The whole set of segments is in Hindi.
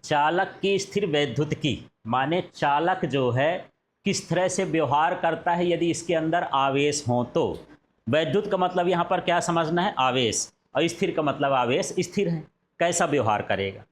चालक की स्थिर वैद्युतिकी माने चालक जो है किस तरह से व्यवहार करता है यदि इसके अंदर आवेश हो तो। वैद्युत का मतलब यहाँ पर क्या समझना है, आवेश, और स्थिर का मतलब आवेश स्थिर है, कैसा व्यवहार करेगा।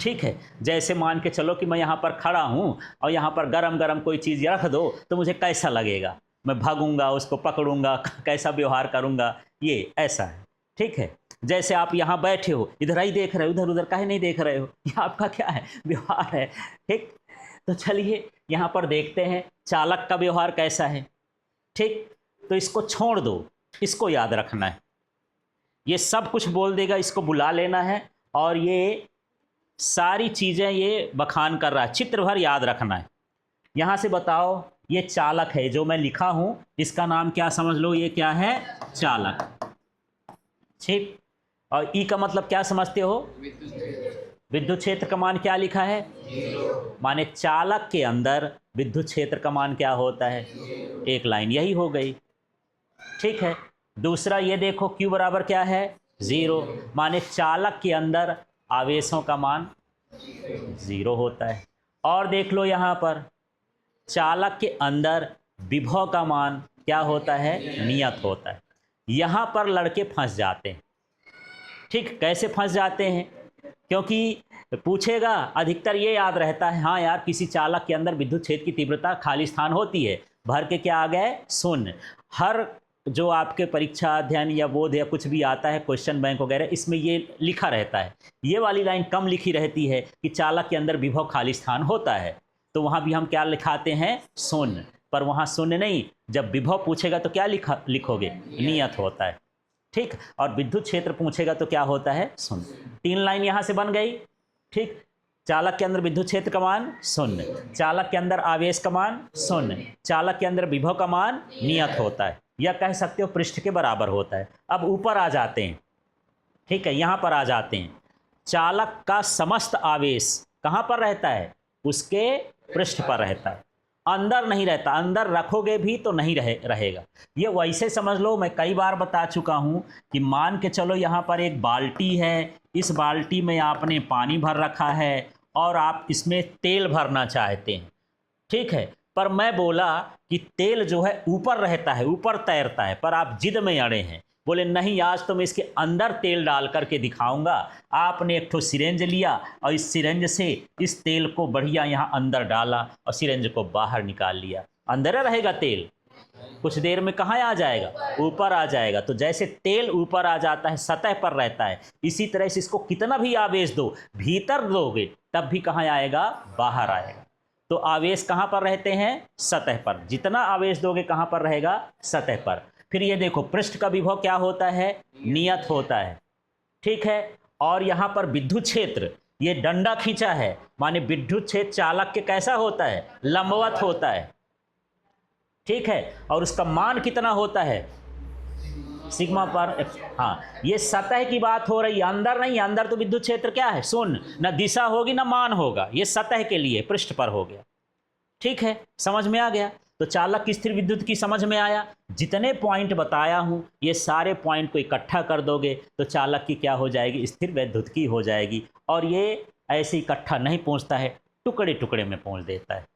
ठीक है, जैसे मान के चलो कि मैं यहाँ पर खड़ा हूँ और यहाँ पर गरम गरम कोई चीज़ रख दो तो मुझे कैसा लगेगा, मैं भागूंगा, उसको पकड़ूंगा, कैसा व्यवहार करूंगा, ये ऐसा है। ठीक है, जैसे आप यहाँ बैठे हो, इधर ही देख रहे हो, उधर उधर काहे नहीं देख रहे हो, ये आपका क्या है, व्यवहार है। ठीक, तो चलिए यहाँ पर देखते हैं चालक का व्यवहार कैसा है। ठीक, तो इसको छोड़ दो, इसको याद रखना है, ये सब कुछ बोल देगा, इसको बुला लेना है, और ये सारी चीज़ें ये बखान कर रहा है, चित्र भर याद रखना है। यहाँ से बताओ, ये चालक है जो मैं लिखा हूँ, इसका नाम क्या समझ लो, ये क्या है, चालक। ठीक, और ई का मतलब क्या समझते हो, विद्युत क्षेत्र का मान क्या लिखा है, माने चालक के अंदर विद्युत क्षेत्र का मान क्या होता है, एक लाइन, यही हो गई। ठीक है, दूसरा ये देखो Q बराबर क्या है, 0, माने चालक के अंदर आवेशों का मान 0 होता है। और देख लो यहाँ पर चालक के अंदर विभव का मान क्या होता है, नियत होता है। यहाँ पर लड़के फंस जाते हैं। ठीक, कैसे फंस जाते हैं, क्योंकि पूछेगा, अधिकतर ये याद रहता है, हाँ यार किसी चालक के अंदर विद्युत क्षेत्र की तीव्रता खाली स्थान होती है, भर के क्या आ गए, शून्य। हर जो आपके परीक्षा अध्ययन या बोध या कुछ भी आता है, क्वेश्चन बैंक वगैरह, इसमें ये लिखा रहता है। ये वाली लाइन कम लिखी रहती है कि चालक के अंदर विभव खाली स्थान होता है, तो वहाँ भी हम क्या लिखाते हैं, शून्य, पर वहाँ शून्य नहीं, जब विभव पूछेगा तो क्या लिखोगे, नियत होता है। ठीक, और विद्युत क्षेत्र पूछेगा तो क्या होता है, शून्य। 3 लाइन यहाँ से बन गई। ठीक, चालक के अंदर विद्युत क्षेत्र का मान शून्य, चालक के अंदर आवेश का मान शून्य, चालक के अंदर विभव का मान नियत होता है, या कह सकते हो पृष्ठ के बराबर होता है। अब ऊपर आ जाते हैं। ठीक है, यहाँ पर आ जाते हैं, चालक का समस्त आवेश कहाँ पर रहता है, उसके पृष्ठ पर रहता है, अंदर नहीं रहता, अंदर रखोगे भी तो नहीं रहेगा। ये वैसे समझ लो, मैं कई बार बता चुका हूँ कि मान के चलो यहाँ पर एक बाल्टी है, इस बाल्टी में आपने पानी भर रखा है और आप इसमें तेल भरना चाहते हैं। ठीक है, पर मैं बोला कि तेल जो है ऊपर रहता है, ऊपर तैरता है, पर आप जिद में अड़े हैं, बोले नहीं आज तो मैं इसके अंदर तेल डाल करके दिखाऊंगा। आपने एक ठो सिरेंज लिया और इस सिरेंज से इस तेल को बढ़िया यहाँ अंदर डाला और सिरेंज को बाहर निकाल लिया, अंदर रहेगा तेल, कुछ देर में कहाँ आ जाएगा, ऊपर आ जाएगा। तो जैसे तेल ऊपर आ जाता है, सतह पर रहता है, इसी तरह से इसको कितना भी आवेश दो, भीतर दोगे तब भी कहाँ आएगा, बाहर आएगा। तो आवेश कहाँ पर रहते हैं, सतह पर, जितना आवेश दोगे कहाँ पर रहेगा, सतह पर। फिर ये देखो पृष्ठ का विभव क्या होता है, नियत होता है। ठीक है, और यहाँ पर विद्युत क्षेत्र, ये डंडा खींचा है, माने विद्युत क्षेत्र चालक के कैसा होता है, लंबवत होता है। ठीक है, और उसका मान कितना होता है, सिग्मा पर। हाँ, ये सतह की बात हो रही है, अंदर नहीं, अंदर तो विद्युत क्षेत्र क्या है, शून्य, न दिशा होगी न मान होगा, ये सतह के लिए पृष्ठ पर हो गया। ठीक है, समझ में आ गया। तो चालक की स्थिर विद्युत की समझ में आया। जितने पॉइंट बताया हूं ये सारे पॉइंट को इकट्ठा कर दोगे तो चालक की क्या हो जाएगी, स्थिर विद्युत की हो जाएगी। और ये ऐसे इकट्ठा नहीं पहुंचता है, टुकड़े टुकड़े में पहुंच देता है।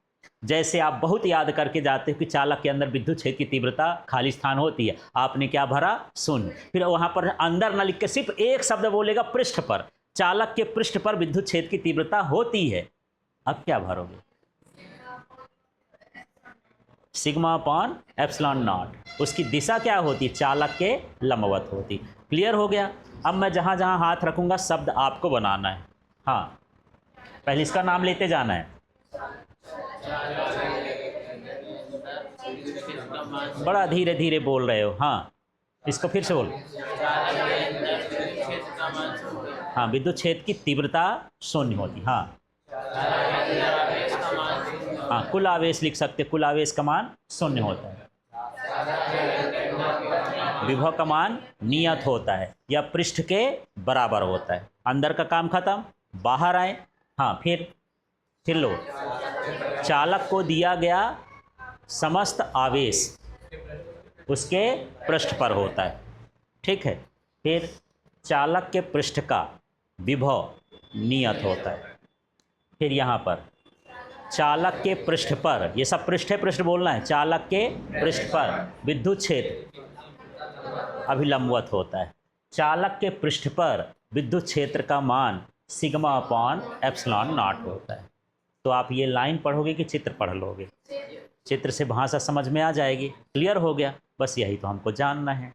जैसे आप बहुत याद करके जाते हो कि चालक के अंदर विद्युत क्षेत्र की तीव्रता खाली स्थान होती है, आपने क्या भरा, शून्य, फिर वहां पर अंदर न लिख के सिर्फ एक शब्द बोलेगा, पृष्ठ पर, चालक के पृष्ठ पर विद्युत क्षेत्र की तीव्रता होती है। अब क्या भरोगे, सिग्मा अपॉन एप्सिलॉन नॉट, उसकी दिशा क्या होती, चालक के लंबवत होती। क्लियर हो गया। अब मैं जहां जहां हाथ रखूंगा शब्द आपको बनाना है। हाँ, पहले इसका नाम लेते जाना है। बड़ा धीरे धीरे बोल रहे हो। हाँ, इसको फिर से बोल। हाँ, विद्युत क्षेत्र की तीव्रता शून्य होती। हाँ हाँ, कुल आवेश लिख सकते, कुल आवेश का मान शून्य होता है, विभव का मान नियत होता है या पृष्ठ के बराबर होता है। अंदर का काम खत्म, बाहर आए। हाँ, फिर लो, चालक को दिया गया समस्त आवेश उसके पृष्ठ पर होता है। ठीक है, फिर चालक के पृष्ठ का विभव नियत होता है। फिर यहाँ पर चालक के पृष्ठ पर, ये सब पृष्ठ है, पृष्ठ बोलना है, चालक के पृष्ठ पर विद्युत क्षेत्र अभिलंबवत होता है। चालक के पृष्ठ पर विद्युत क्षेत्र का मान सिग्मा अपॉन एप्सिलॉन नॉट होता है। तो आप ये लाइन पढ़ोगे कि चित्र पढ़ लोगे? चित्र से भाषा समझ में आ जाएगी। क्लियर हो गया? बस यही तो हमको जानना है।